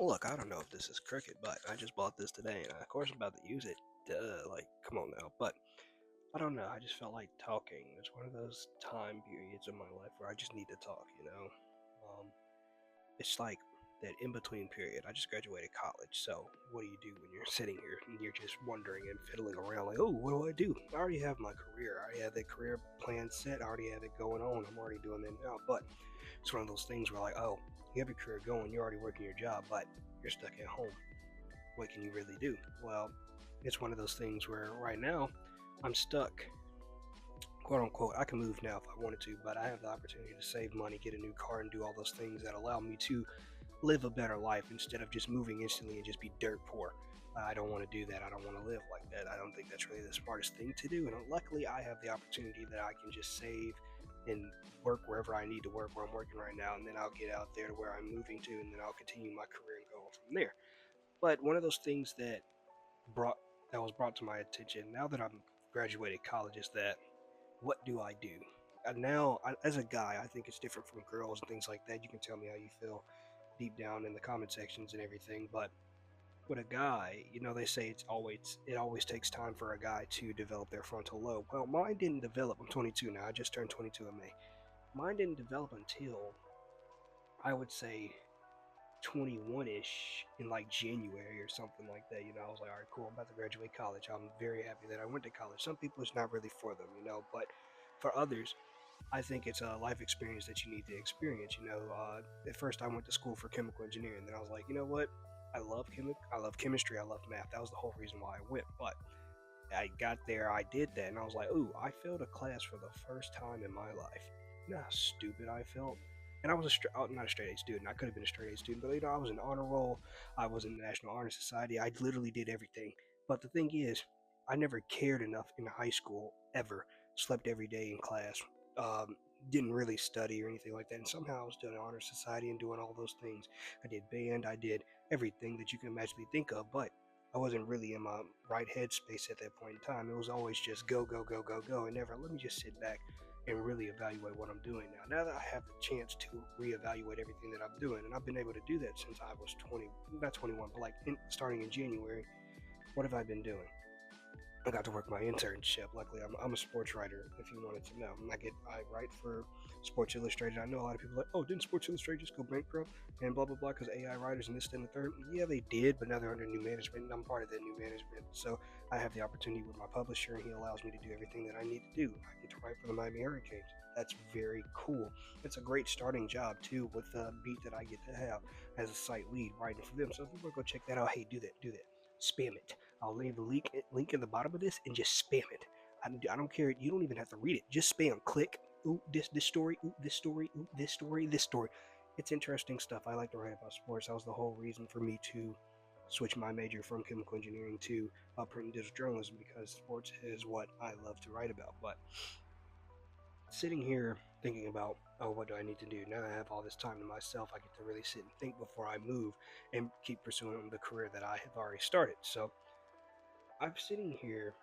Look, I don't know if this is crooked, but I just bought this today, and of course I'm about to use it. Duh, like, come on now. But I don't know. I just felt like talking. It's one of those time periods in my life where I just need to talk. It's like that in between period. I just graduated college, so what do you do when you're sitting here and you're just wondering and fiddling around like, oh, what do I do? I already have my career. I already have that career plan set. I already have it going on. I'm already doing that now. But it's one of those things where like, oh, you have your career going. You're already working your job, but you're stuck at home. What can you really do? Well, it's one of those things where right now I'm stuck, quote unquote. I can move now if I wanted to, but I have the opportunity to save money, get a new car, and do all those things that allow me to live a better life instead of just moving instantly and just be dirt poor. I don't want to do that. I don't want to live like that. I don't think that's really the smartest thing to do. And luckily, I have the opportunity that I can just save and work wherever I need to work, where I'm working right now, and then I'll get out there to where I'm moving to, and then I'll continue my career and go from there. But one of those things brought that was brought to my attention now that I'm graduated college is that what do I do? And now, as a guy, I think it's different from girls and things like that. You can tell me how you feel deep down in the comment sections and everything. But with a guy, they say it always takes time for a guy to develop their frontal lobe. Well, mine didn't develop. I'm 22 now. I just turned 22 in May. Mine didn't develop until I would say 21-ish in like January or something like that. I was like, all right, cool. I'm about to graduate college. I'm very happy that I went to college. Some people, it's not really for them, but for others, I think it's a life experience that you need to experience. At first I went to school for chemical engineering. Then I was like, you know what? I love chemistry. I love math. That was the whole reason why I went. But I got there, I did that, and I was like, ooh, I failed a class for the first time in my life. You know how stupid I felt? And I was not a straight A student. I could have been a straight A student, but I was in honor roll. I was in the National Honor Society. I literally did everything. But the thing is, I never cared enough in high school ever. Slept every day in class. Um, didn't really study or anything like that. And somehow I was doing honor society and doing all those things. I did band. I did everything that you can imagine think of, but I wasn't really in my right headspace at that point in time. It was always just go, go, go, go, go, and never let me just sit back and really evaluate what I'm doing now. Now that I have the chance to reevaluate everything that I'm doing, and I've been able to do that since I was 20, not 21, but starting in January, what have I been doing? I got to work my internship. Luckily, I'm a sports writer. If you wanted to know, I write for Sports Illustrated. I know a lot of people are like, oh, didn't Sports Illustrated just go bankrupt and blah blah blah because AI writers and this and the third. Yeah, they did, but now they're under new management, and I'm part of that new management. So I have the opportunity with my publisher, and he allows me to do everything that I need to do. I get to write for the Miami Hurricanes. That's very cool. It's a great starting job too, with the beat that I get to have as a site lead writing for them. So if you want to go check that out, hey, do that, spam it. I'll leave the link in the bottom of this and just spam it. I don't care. You don't even have to read it. Just spam. Click. Ooh, this story. Ooh, this story. Ooh, this story. This story. It's interesting stuff. I like to write about sports. That was the whole reason for me to switch my major from chemical engineering to print and digital journalism because sports is what I love to write about. But sitting here thinking about, oh, what do I need to do now that I have all this time to myself? I get to really sit and think before I move and keep pursuing the career that I have already started. So I'm sitting here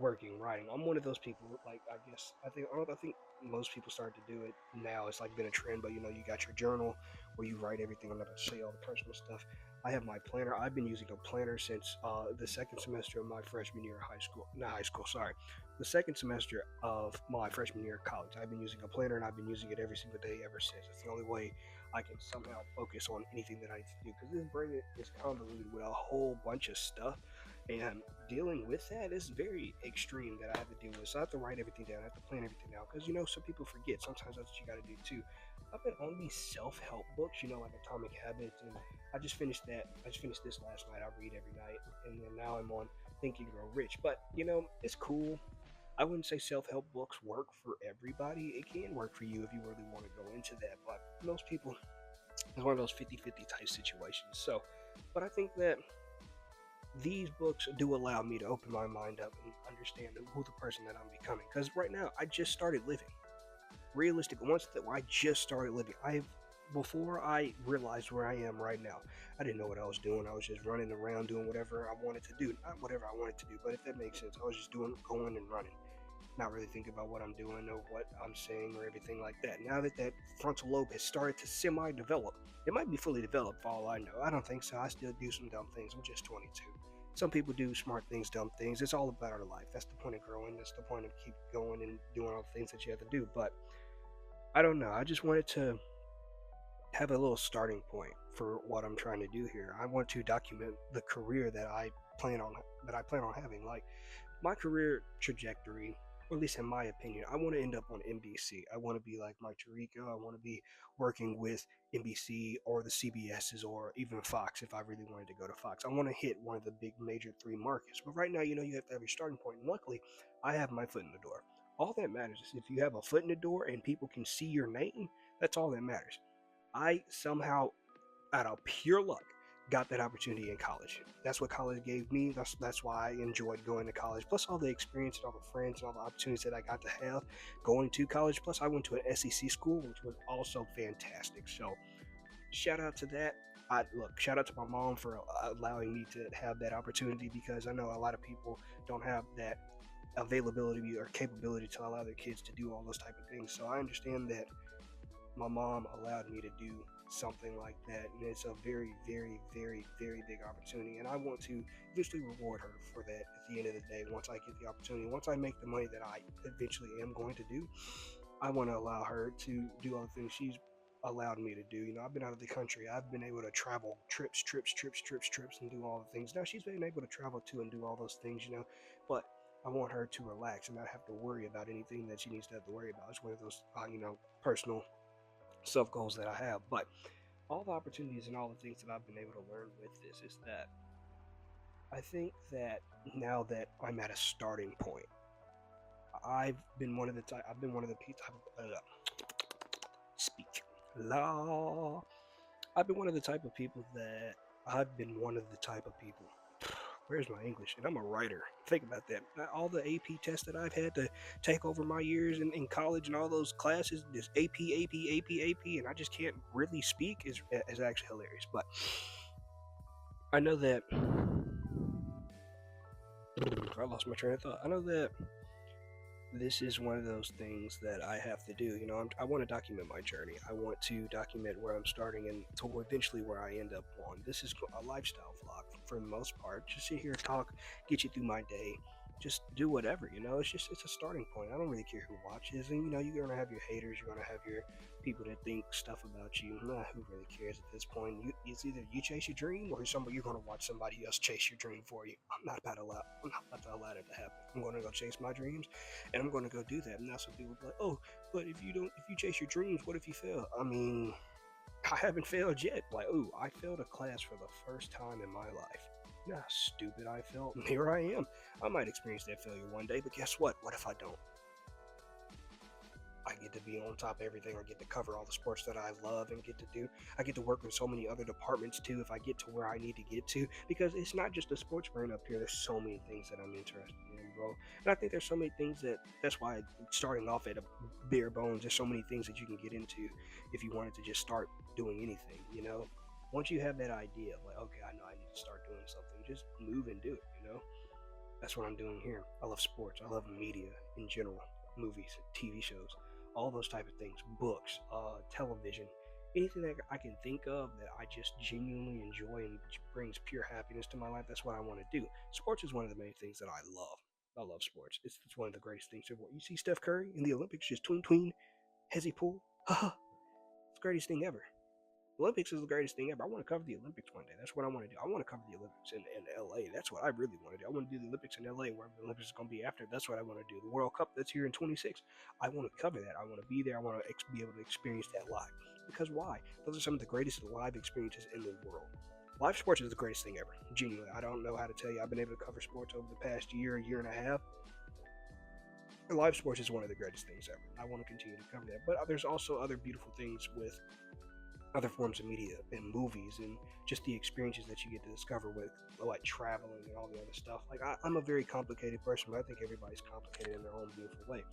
working, writing. I'm one of those people. Like I think most people start to do it now. It's like been a trend, but you got your journal where you write everything. I'm not gonna say all the personal stuff. I have my planner. I've been using a planner since the second semester of my freshman year of high school. Not high school, sorry. The second semester of my freshman year of college. I've been using a planner and I've been using it every single day ever since. It's the only way I can somehow focus on anything that I need to do because this brain is convoluted with a whole bunch of stuff and dealing with that is very extreme that I have to deal with. So I have to write everything down. I have to plan everything out because some people forget. Sometimes that's what you got to do too. I've been on these self-help books, like Atomic Habits, and I just finished that. I just finished this last night. I read every night, and then now I'm on Think and Grow Rich. But it's cool. I wouldn't say self-help books work for everybody. It can work for you if you really want to go into that. But most people, it's one of those 50-50 type situations. So, but I think that these books do allow me to open my mind up and understand who the person that I'm becoming. Because right now, I just started living. Realistic, once that I just started living, before I realized where I am right now, I didn't know what I was doing. I was just running around doing whatever I wanted to do. Not whatever I wanted to do, but if that makes sense, I was just going and running. not really thinking about what I'm doing or what I'm saying or everything like that. Now that that frontal lobe has started to semi-develop, it might be fully developed for all I know. I don't think so. I still do some dumb things. I'm just 22. Some people do smart things, dumb things. It's all about our life. That's the point of growing. That's the point of keep going and doing all the things that you have to do. But I don't know. I just wanted to have a little starting point for what I'm trying to do here. I want to document the career plan on that I plan on having. Like my career trajectory, or at least in my opinion, I want to end up on NBC. I want to be like Mike Tirico. I want to be working with NBC or the CBSs or even Fox if I really wanted to go to Fox. I want to hit one of the big major three markets. But right now, you have to have your starting point. And luckily, I have my foot in the door. All that matters is if you have a foot in the door and people can see your name, that's all that matters. I somehow, out of pure luck, got that opportunity in college. That's what college gave me. That's why I enjoyed going to college. Plus all the experience and all the friends and all the opportunities that I got to have going to college. Plus I went to an SEC school, which was also fantastic. So shout out to that. Shout out to my mom for allowing me to have that opportunity because I know a lot of people don't have that availability or capability to allow their kids to do all those type of things. So I understand that my mom allowed me to do something like that, and it's a very, very, very, very big opportunity, and I want to eventually reward her for that at the end of the day. Once I get the opportunity, once I make the money that I eventually am going to do, I want to allow her to do all the things she's allowed me to do. I've been out of the country. I've been able to travel trips, and do all the things. Now she's been able to travel too and do all those things, but I want her to relax and not have to worry about anything that she needs to have to worry about. It's one of those, personal self goals that I have. But all the opportunities and all the things that I've been able to learn with this is that I think that now that I'm at a starting point, I've been one of the people. Speak law. I've been one of the type of people that I've been one of the type of people. Where's my English? And I'm a writer. Think about that. All the AP tests that I've had to take over my years in college and all those classes, this AP, and I just can't really speak is actually hilarious. But I know that I lost my train of thought. I know that this is one of those things that I have to do. I want to document my journey. I want to document where I'm starting and to eventually where I end up on. This is a lifestyle vlog for the most part. Just sit here, talk, get you through my day. Just do whatever. It's a starting point. I don't really care who watches, and you're gonna have your haters. You're gonna have your people that think stuff about you. Nah, who really cares at this point? It's either you chase your dream or you're gonna watch somebody else chase your dream for you. I'm not about to allow that to happen. I'm gonna go chase my dreams, and I'm gonna go do that. And now some people be like, oh, but if you chase your dreams, what if you fail? I mean, I haven't failed yet. Like, oh, I failed a class for the first time in my life. You know how stupid I felt? And here I am. I might experience that failure one day, but guess what? What if I don't? I get to be on top of everything. I get to cover all the sports that I love and get to do. I get to work with so many other departments too if I get to where I need to get to, because it's not just a sports brain up here. There's so many things that I'm interested in, bro. And I think there's so many things that's why starting off at a bare bones, there's so many things that you can get into if you wanted to just start doing anything. Once you have that idea, like, okay, I know I need to start doing something, just move and do it. That's what I'm doing here. I love sports. I love media in general, movies, TV shows, all those type of things, books, television, anything that I can think of that I just genuinely enjoy and brings pure happiness to my life. That's what I want to do. Sports is one of the main things that I love. I love sports. It's one of the greatest things ever. You see Steph Curry in the Olympics just tween, hezzy pool. It's the greatest thing ever. Olympics is the greatest thing ever. I want to cover the Olympics one day. That's what I want to do. I want to cover the Olympics in LA. That's what I really want to do. I want to do the Olympics in LA, where the Olympics is going to be after. That's what I want to do. The World Cup that's here in 26. I want to cover that. I want to be there. I want to be able to experience that live. Because why? Those are some of the greatest live experiences in the world. Live sports is the greatest thing ever. Genuinely. I don't know how to tell you. I've been able to cover sports over the past year and a half. And live sports is one of the greatest things ever. I want to continue to cover that. But there's also other beautiful things with other forms of media and movies and just the experiences that you get to discover with like traveling and all the other stuff. Like I'm a very complicated person, but I think everybody's complicated in their own beautiful way.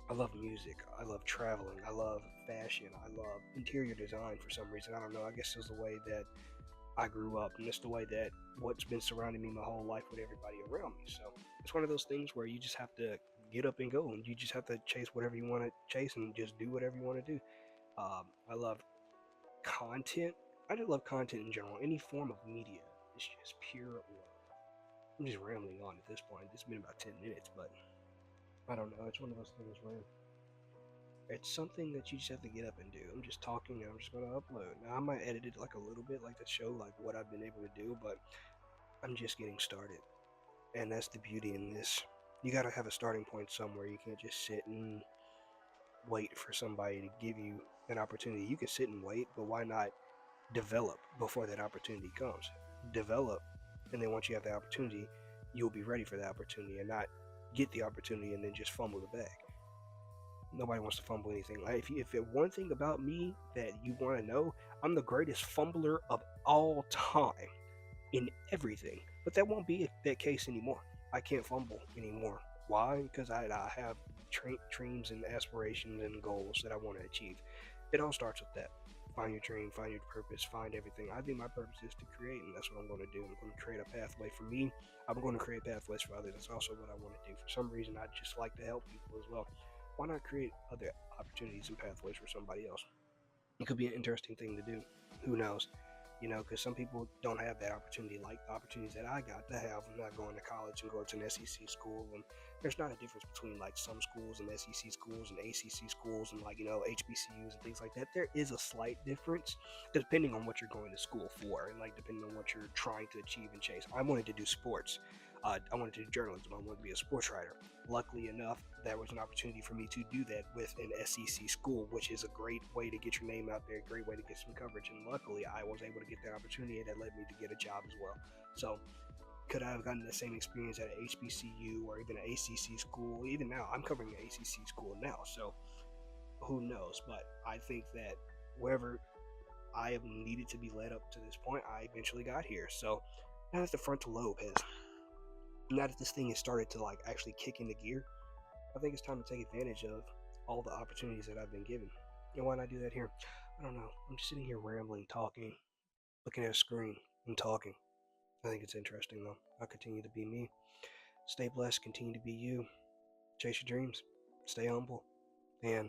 I love music, I love traveling, I love fashion, I love interior design for some reason. I don't know, I guess it's the way that I grew up, and it's the way that what's been surrounding me my whole life with everybody around me. So it's one of those things where you just have to get up and go, and you just have to chase whatever you want to chase, and just do whatever you want to do. I love content. I just love content in general. Any form of media is just pure love. I'm just rambling on at this point. It's been about 10 minutes, but I don't know. It's one of those things where it's something that you just have to get up and do. I'm just talking and I'm just gonna upload. Now I might edit it like a little bit, like to show like what I've been able to do, but I'm just getting started. And that's the beauty in this. You gotta have a starting point somewhere. You can't just sit and wait for somebody to give you an opportunity. You can sit and wait, but why not develop before that opportunity comes? Develop, and then once you have the opportunity, you'll be ready for the opportunity and not get the opportunity and then just fumble the bag. Nobody wants to fumble anything. Like if one thing about me that you want to know, I'm the greatest fumbler of all time in everything. But that won't be that case anymore. I can't fumble anymore. Why? Because I have dreams and aspirations and goals that I want to achieve. It all starts with that. Find your dream, find your purpose, find everything. I think my purpose is to create, and that's what I'm going to do. I'm going to create a pathway for me. I'm going to create pathways for others. That's also what I want to do. For some reason, I just like to help people as well. Why not create other opportunities and pathways for somebody else? It could be an interesting thing to do. Who knows? Because some people don't have that opportunity, like the opportunities that I got to have. I'm not going to college and going to an SEC school, and there's not a difference between like some schools and SEC schools and ACC schools and like HBCUs and things like that. There is a slight difference depending on what you're going to school for, and like depending on what you're trying to achieve and chase. I wanted to do sports. I wanted to do journalism. I wanted to be a sports writer. Luckily enough, there was an opportunity for me to do that with an SEC school, which is a great way to get your name out there, a great way to get some coverage. And luckily, I was able to get that opportunity, and that led me to get a job as well. So, could I have gotten the same experience at an HBCU or even an ACC school? Even now, I'm covering an ACC school now, so who knows? But I think that wherever I have needed to be led up to this point, I eventually got here. So now that the frontal lobe has, now that this thing has started to like actually kick into gear, I think it's time to take advantage of all the opportunities that I've been given. And why not do that here? I don't know. I'm just sitting here rambling, talking, looking at a screen, and talking. I think it's interesting though. I'll continue to be me. Stay blessed, continue to be you. Chase your dreams. Stay humble. And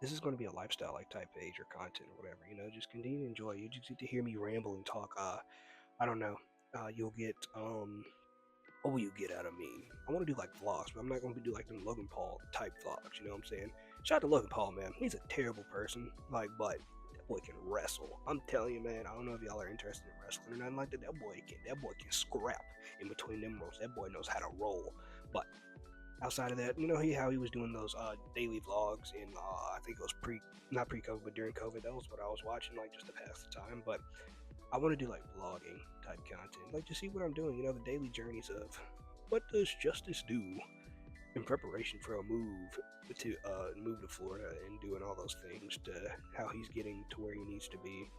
this is going to be a lifestyle like type page or content or whatever. Just continue to enjoy. You just get to hear me ramble and talk. I don't know. You'll get what will you get out of me? I want to do like vlogs, but I'm not going to do like them Logan Paul type vlogs. You know what I'm saying? Shout out to Logan Paul, man. He's a terrible person. Like, but that boy can wrestle. I'm telling you, man. I don't know if y'all are interested in wrestling or nothing like that. That boy can scrap in between them ropes. That boy knows how to roll. But outside of that, how he was doing those daily vlogs in I think it was not pre-COVID, but during COVID. That was what I was watching, like just to pass the time. But I want to do like vlogging type content, like to see what I'm doing, the daily journeys of what does Justice do in preparation for a move to Florida and doing all those things to how he's getting to where he needs to be.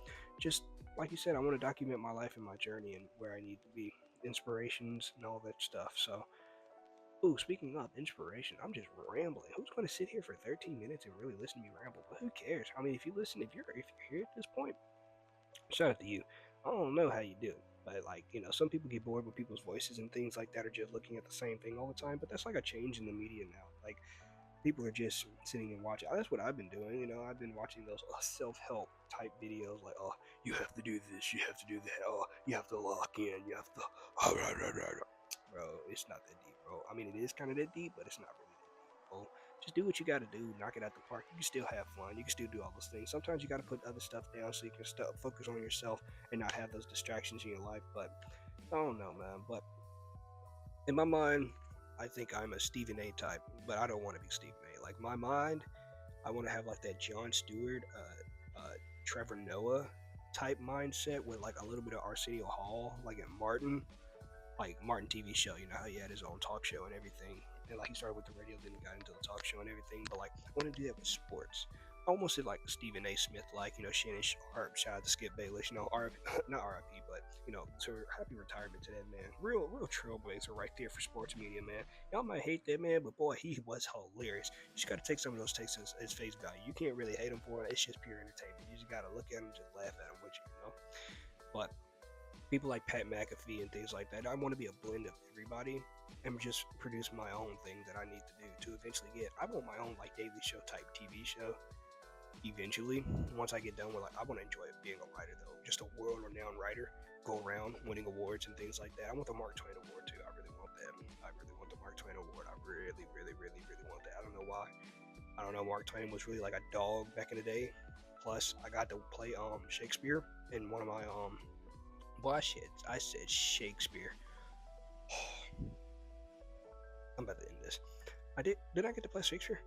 Just like you said, I want to document my life and my journey and where I need to be, inspirations and all that stuff. So, speaking of inspiration, I'm just rambling. Who's going to sit here for 13 minutes and really listen to me ramble? But who cares? I mean, if you're here at this point, shout out to you. I don't know how you do it, but like, some people get bored with people's voices and things like that, or just looking at the same thing all the time. But that's like a change in the media now. Like, people are just sitting and watching. That's what I've been doing. I've been watching those self-help type videos, like, oh, you have to do this, you have to do that, oh, you have to lock in, you have to, bro. It's not that deep, bro. I mean, it is kind of that deep, but it's not really that deep, bro. Just do what you got to do, knock it out the park. You can still have fun. You can still do all those things. Sometimes you got to put other stuff down so you can focus on yourself and not have those distractions in your life. But I don't know, man. But in my mind, I think I'm a Stephen A type, but I don't want to be Stephen A. Like, my mind, I want to have like that Jon Stewart, Trevor Noah type mindset with like a little bit of Arsenio Hall, like at Martin TV show. How he had his own talk show and everything. And like he started with the radio, then he got into the talk show and everything. But like, I want to do that with sports. I almost did like Stephen A. Smith, like, Shannon Sharp. Shout out to Skip Bayless, not RIP, but so happy retirement to that man. Real trailblazer right there for sports media, man. Y'all might hate that man, but boy, he was hilarious. You just got to take some of those takes as face value. You can't really hate him for it. It's just pure entertainment. You just got to look at him and just laugh at him with you, But people like Pat McAfee and things like that, I want to be a blend of everybody and just produce my own thing that I need to do to eventually get. I want my own like daily show type TV show. Eventually, once I get done with, like, I want to enjoy being a writer though, just a world-renowned writer, go around winning awards and things like that. I want the Mark Twain Award too. I really want that. I really want the Mark Twain Award. I really, really, really, really want that. I don't know why. I don't know. Mark Twain was really like a dog back in the day. Plus, I got to play Shakespeare in one of my Well, I said Shakespeare. I'm about to end this. I did. Did I get to play Shakespeare?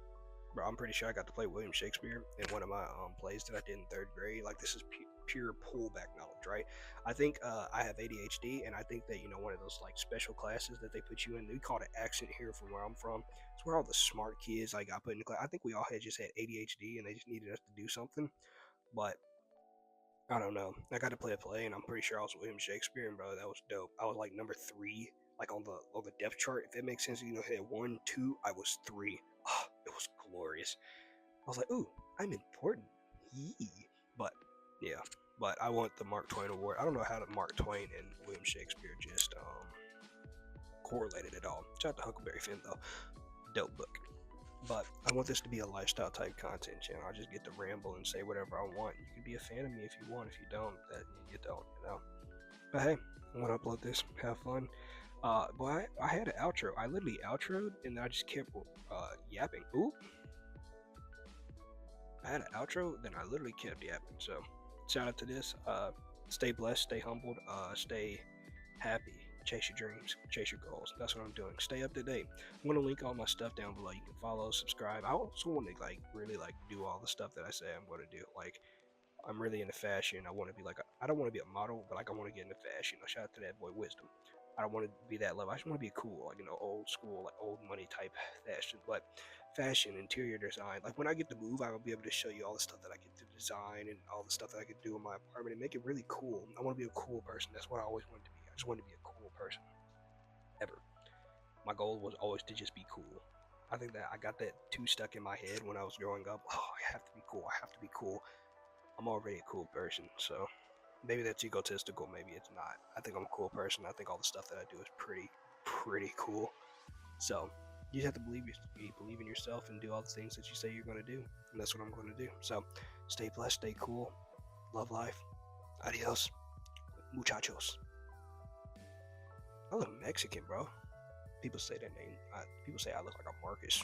Bro, I'm pretty sure I got to play William Shakespeare in one of my plays that I did in third grade. Like, this is pure pullback knowledge, right? I think I have ADHD, and I think that, one of those like special classes that they put you in, we call it accent here from where I'm from. It's where all the smart kids like got put in the class. I think we all had just had ADHD, and they just needed us to do something. But I don't know. I got to play a play, and I'm pretty sure I was William Shakespeare, and bro, that was dope. I was like number 3, like on the depth chart, if that makes sense. Had 1, 2, I was 3. Oh, it was glorious. I was like, ooh, I'm important. Yee. But yeah, but I want the Mark Twain Award. I don't know how the Mark Twain and William Shakespeare just correlated at all. Shout out to Huckleberry Finn though, dope book. But I want this to be a lifestyle type content channel. I just get to ramble and say whatever I want. You can be a fan of me if you want. If you don't, that you don't. But hey, I'm gonna upload this. Have fun. Boy, I had an outro. I literally outroed and I just kept yapping. Ooh. I had an outro, then I literally kept yapping. So, shout out to this. Stay blessed, stay humbled, stay happy, chase your dreams, chase your goals. That's what I'm doing. Stay up to date. I'm gonna link all my stuff down below. You can follow, subscribe. I also want to really do all the stuff that I say I'm gonna do. Like, I'm really into fashion. I want to be I don't want to be a model, but I want to get into fashion. Shout out to that boy Wisdom. I don't want to be that level. I just want to be cool, old school, old money type fashion. But fashion, interior design. Like, when I get to move, I will be able to show you all the stuff that I get to design and all the stuff that I can do in my apartment and make it really cool. I want to be a cool person. That's what I always wanted to be. I just wanted to be a cool person. Ever. My goal was always to just be cool. I think that I got that too stuck in my head when I was growing up. Oh, I have to be cool. I have to be cool. I'm already a cool person, so maybe that's egotistical, maybe it's not. I think I'm a cool person. I think all the stuff that I do is pretty cool. So you just have to believe in yourself and do all the things that you say you're going to do, and that's what I'm going to do. So stay blessed, stay cool, love life. Adios, muchachos. I look Mexican, bro. People say that name. People say I look like a Marcus.